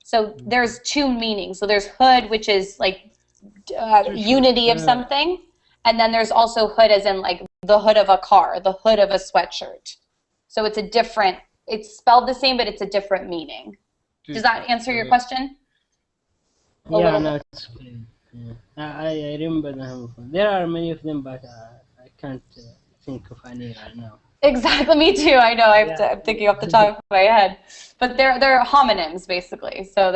So there's two meanings. So there's hood, which is like unity of something, and then there's also hood as in like the hood of a car, the hood of a sweatshirt. So it's a different, it's spelled the same, but it's a different meaning. Does that answer your question? Yeah, no, it's clear. Yeah. I remember them. There are many of them, but I can't think of any right now. Exactly, me too. I know. I'm thinking off the top of my head, but they're homonyms basically. So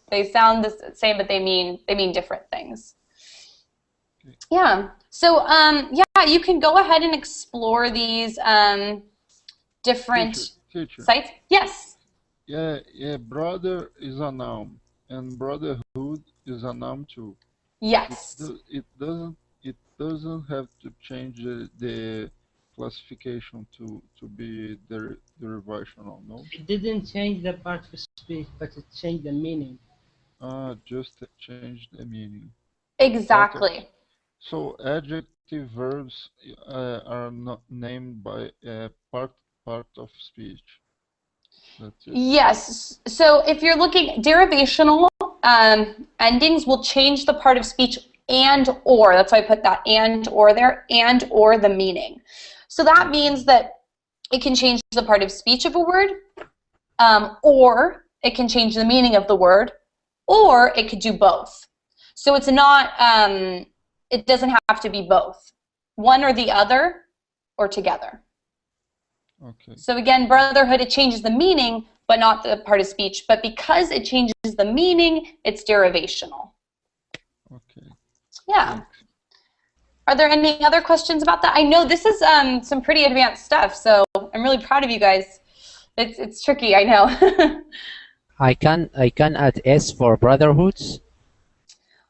they sound the same, but they mean different things. Yeah. So yeah, you can go ahead and explore these different Teacher. sites. Yes. Yeah. Brother is a noun, and brotherhood is a noun too. Yes. It doesn't have to change the classification to be derivational, no? It didn't change the part of speech, but it changed the meaning. Just change the meaning. Exactly. So adjective verbs are not named by part of speech. That's it. Yes. So if you're looking, derivational endings will change the part of speech and or. That's why I put that and or there, and or the meaning. So that means that it can change the part of speech of a word, or it can change the meaning of the word, or it could do both. So it's not, it doesn't have to be both. One or the other, or together. Okay. So again, brotherhood, it changes the meaning, but not the part of speech. But because it changes the meaning, it's derivational. Okay. Yeah. Thanks. Are there any other questions about that? I know this is some pretty advanced stuff, so I'm really proud of you guys. It's tricky, I know. I can add S for brotherhoods.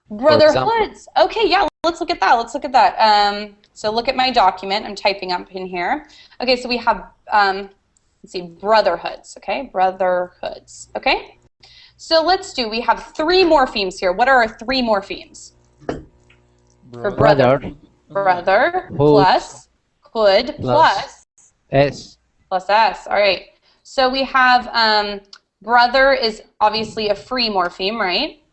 Brotherhoods. Okay, yeah, let's look at that. Let's look at that. So look at my document. I'm typing up in here. Okay, so we have, let's see, brotherhoods. Okay, brotherhoods. Okay, so we have 3 morphemes here. What are our 3 morphemes? For brother. Brother plus hood plus S. Plus S. All right. So we have brother is obviously a free morpheme, right?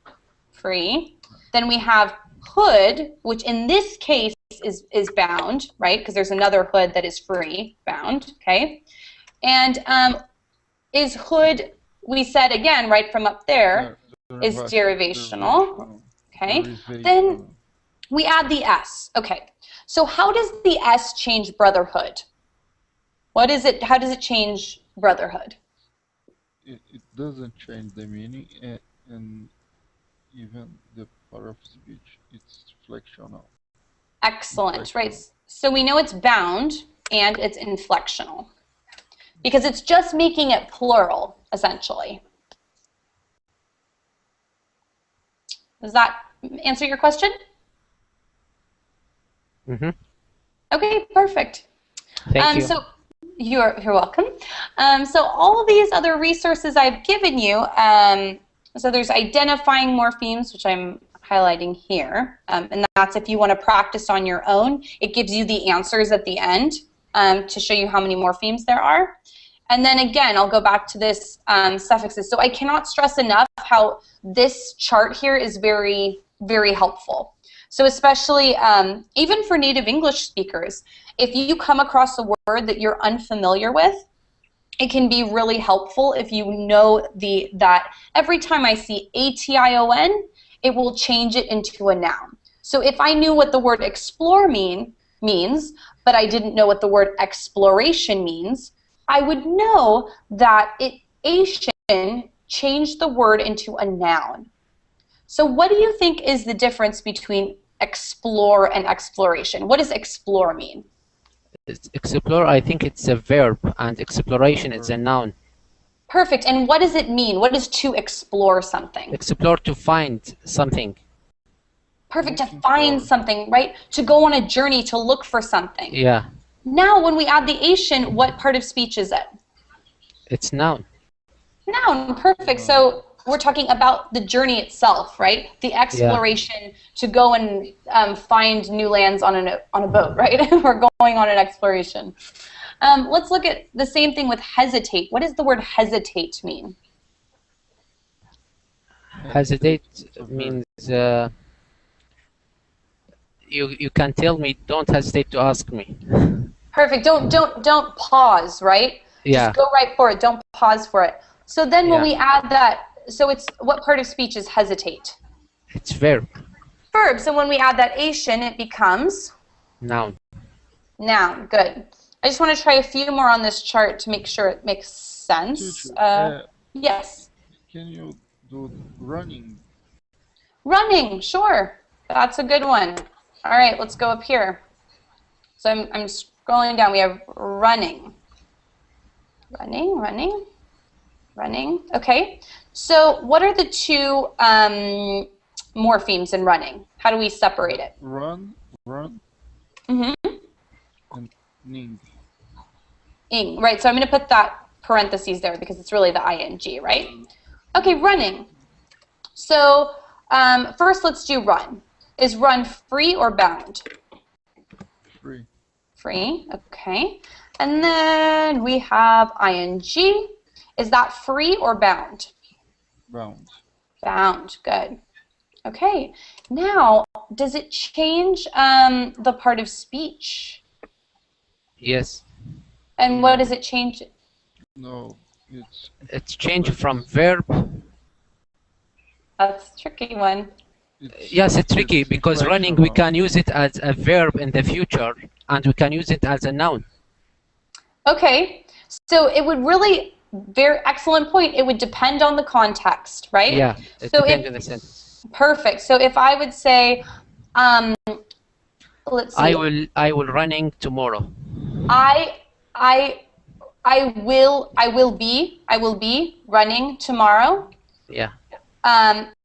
Free. Then we have hood, which in this case is bound, right? Because there's another hood that is free, bound, okay? And is hood, we said again, right from up there, is derivational, okay? Then we add the S, okay. So how does the S change brotherhood? What is it, how does it change brotherhood? It doesn't change the meaning and even the part of speech. It's inflectional. Excellent, right. So we know it's bound and it's inflectional because it's just making it plural, essentially. Does that answer your question? Mm-hmm. Okay, perfect. Thank you. So you're welcome. So all of these other resources I've given you, so there's identifying morphemes, which I'm highlighting here, and that's if you want to practice on your own. It gives you the answers at the end to show you how many morphemes there are. And then again, I'll go back to this suffixes. So I cannot stress enough how this chart here is very, very helpful. So especially even for native English speakers, if you come across a word that you're unfamiliar with, it can be really helpful if you know that every time I see A-T-I-O-N, it will change it into a noun. So if I knew what the word explore means, but I didn't know what the word exploration means, I would know that Asian changed the word into a noun. So what do you think is the difference between explore and exploration? What does explore mean? Explore, I think it's a verb, and exploration is a noun. Perfect. And what does it mean? What is to explore something? Explore, to find something. Perfect, to find something, right? To go on a journey, to look for something. Yeah. Now, when we add the Asian, what part of speech is it? It's noun. Noun, perfect. So we're talking about the journey itself, right? The exploration to go and find new lands on a boat, right? We're going on an exploration. Let's look at the same thing with hesitate. What does the word hesitate mean? Hesitate means you can tell me, don't hesitate to ask me. Perfect. Don't pause, right? Yeah. Just go right for it. Don't pause for it. So then when we add that, so it's what part of speech is hesitate? It's verb. Verb. So when we add that Asian, it becomes Noun. Noun. Good. I just want to try a few more on this chart to make sure it makes sense. Yes. Can you do running? Running. Sure. That's a good one. All right. Let's go up here. So I'm scrolling down. We have running. Running. Okay. So what are the two morphemes in running? How do we separate it? Run. Mm-hmm. And ning. Ing. Right. So I'm going to put that parentheses there because it's really the ing, right? Okay. Running. So first, let's do run. Is run free or bound? Free. Free. Okay. And then we have ing. Is that free or bound? Bound. Bound. Good. Okay. Now, does it change the part of speech? Yes. And what does it change? No, it's changed from verb. That's a tricky one. Yes, it's tricky because running, we can use it as a verb in the future, and we can use it as a noun. Okay. So it would really, very excellent point. It would depend on the context, right? Yeah, it depends on the sentence. Perfect. So if I would say, let's see. I will running tomorrow. I will be running tomorrow. Yeah.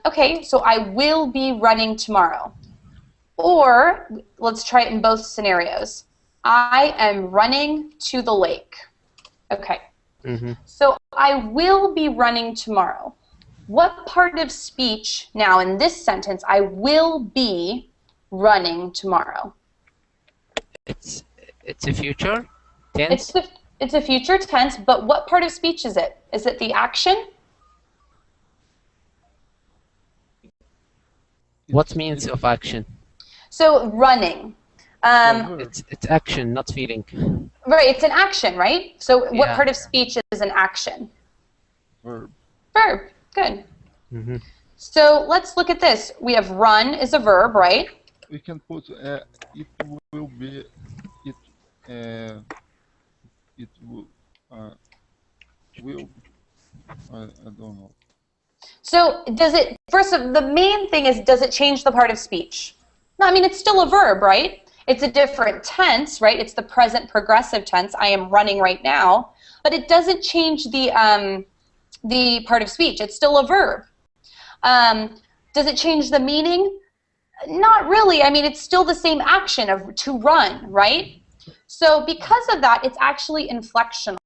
Okay, so I will be running tomorrow. Or let's try it in both scenarios. I am running to the lake. Okay. Mm-hmm. So I will be running tomorrow. What part of speech now in this sentence, I will be running tomorrow? It's a future tense. It's a future tense, but what part of speech is it? Is it the action? What means of action? So running. It's action, not feeling. Right, it's an action, right? So what part of speech is an action? Verb. Verb. Good. Mm-hmm. So let's look at this. We have run is a verb, right? We can put it will be it will I don't know. So does it, first, the main thing is, does it change the part of speech? No, I mean, it's still a verb, right? It's a different tense, right? It's the present progressive tense. I am running right now. But it doesn't change the part of speech. It's still a verb. Does it change the meaning? Not really. I mean, it's still the same action of to run, right? So because of that, it's actually inflectional.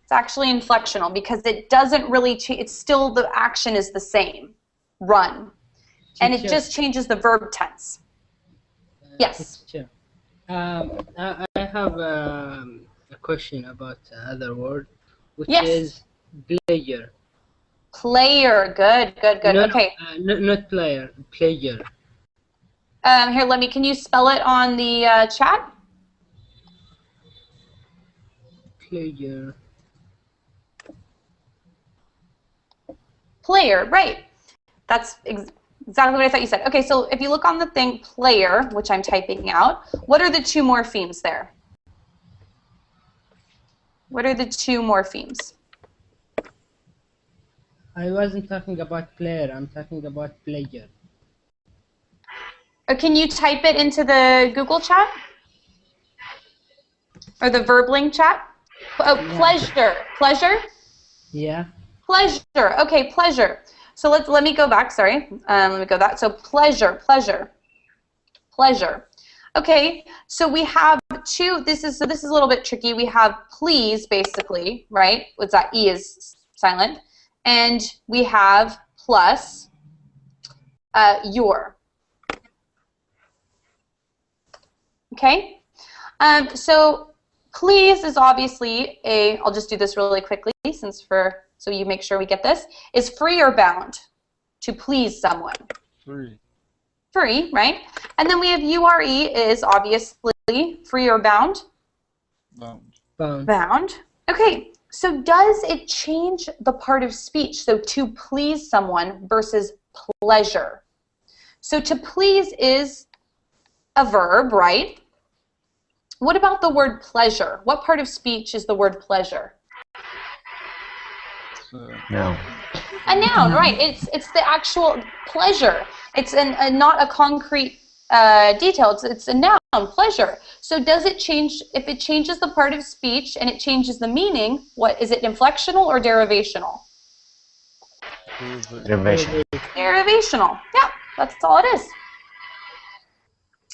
It's actually inflectional because it doesn't really change. It's still, the action is the same, run. And it just changes the verb tense. Yes. Sure. I have a question about another word, which is pleasure. Player. Good, good, good. No, Okay. not player. Player. Here, can you spell it on the chat? Player. Player, right. That's exactly what I thought you said. Okay, so if you look on the thing, player, which I'm typing out, what are the two morphemes there? What are the two morphemes? I wasn't talking about player. I'm talking about player. Or can you type it into the Google chat? Or the Verbling chat? Oh, Yeah. pleasure. Pleasure? Yeah. Pleasure. Okay, pleasure. So let me go back. Sorry. Let me go back. So pleasure, pleasure, pleasure. Okay. So we have two. This is a little bit tricky. We have please, basically, right? What's that? E is silent, and we have plus your. Okay. So please is obviously a. I'll just do this really quickly, so you make sure we get this, is free or bound to please someone? Free. Free, right? And then we have URE is obviously free or bound? Bound. Bound. Bound. Okay, so does it change the part of speech? So to please someone versus pleasure. So to please is a verb, right? What about the word pleasure? What part of speech is the word pleasure? No. A noun, right? It's the actual pleasure. It's not a concrete detail. It's a noun, pleasure. So does it change? If it changes the part of speech and it changes the meaning, what is it? Inflectional or derivational? Derivation. Derivational. Yeah, that's all it is.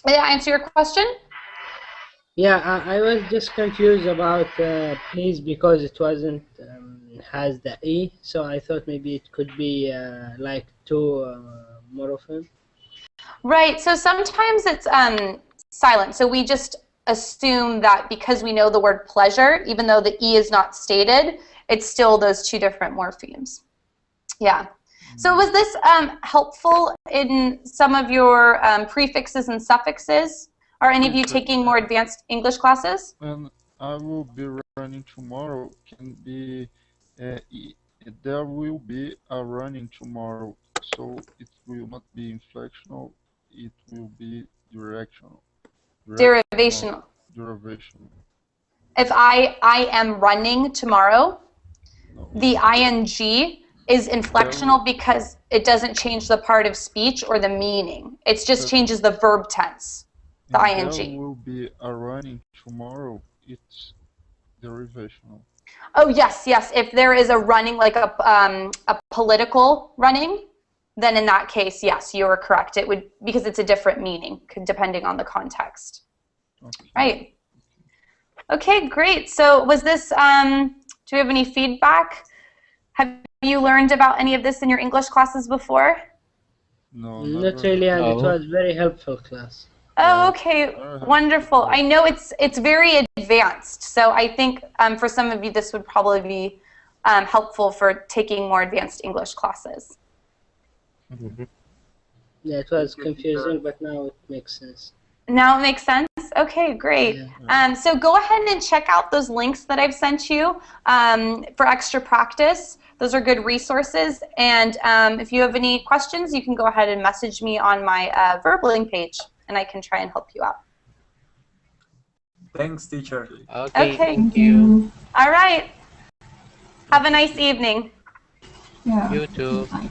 Did that answer your question? Yeah, I was just confused about please because it wasn't has the E, so I thought maybe it could be like two morpheme. Right. So sometimes it's silent. So we just assume that because we know the word pleasure, even though the E is not stated, it's still those two different morphemes. Yeah. So was this helpful in some of your prefixes and suffixes? Are any of you taking more advanced English classes? And I will be running tomorrow. Can be there will be a running tomorrow, so it will not be inflectional. It will be directional. Derivational. Derivational. If I am running tomorrow, No. the ing is inflectional because it doesn't change the part of speech or the meaning. It just changes the verb tense, the ing. There will be a running tomorrow. It's derivational. Oh yes, yes. If there is a running, like a political running, then in that case, yes, you are correct. It would, because it's a different meaning depending on the context. Okay. Right. Okay, great. So was this? Do we have any feedback? Have you learned about any of this in your English classes before? No, Not really, and it was very helpful class. Oh, okay, wonderful. I know it's very advanced, so I think for some of you this would probably be helpful for taking more advanced English classes. Yeah, it was confusing, but now it makes sense. Now it makes sense? Okay, great. Yeah. So go ahead and check out those links that I've sent you for extra practice. Those are good resources. And if you have any questions, you can go ahead and message me on my Verbling page, and I can try and help you out. Thanks, teacher. Okay, thank you. All right. Have a nice evening. Yeah. You too. Bye.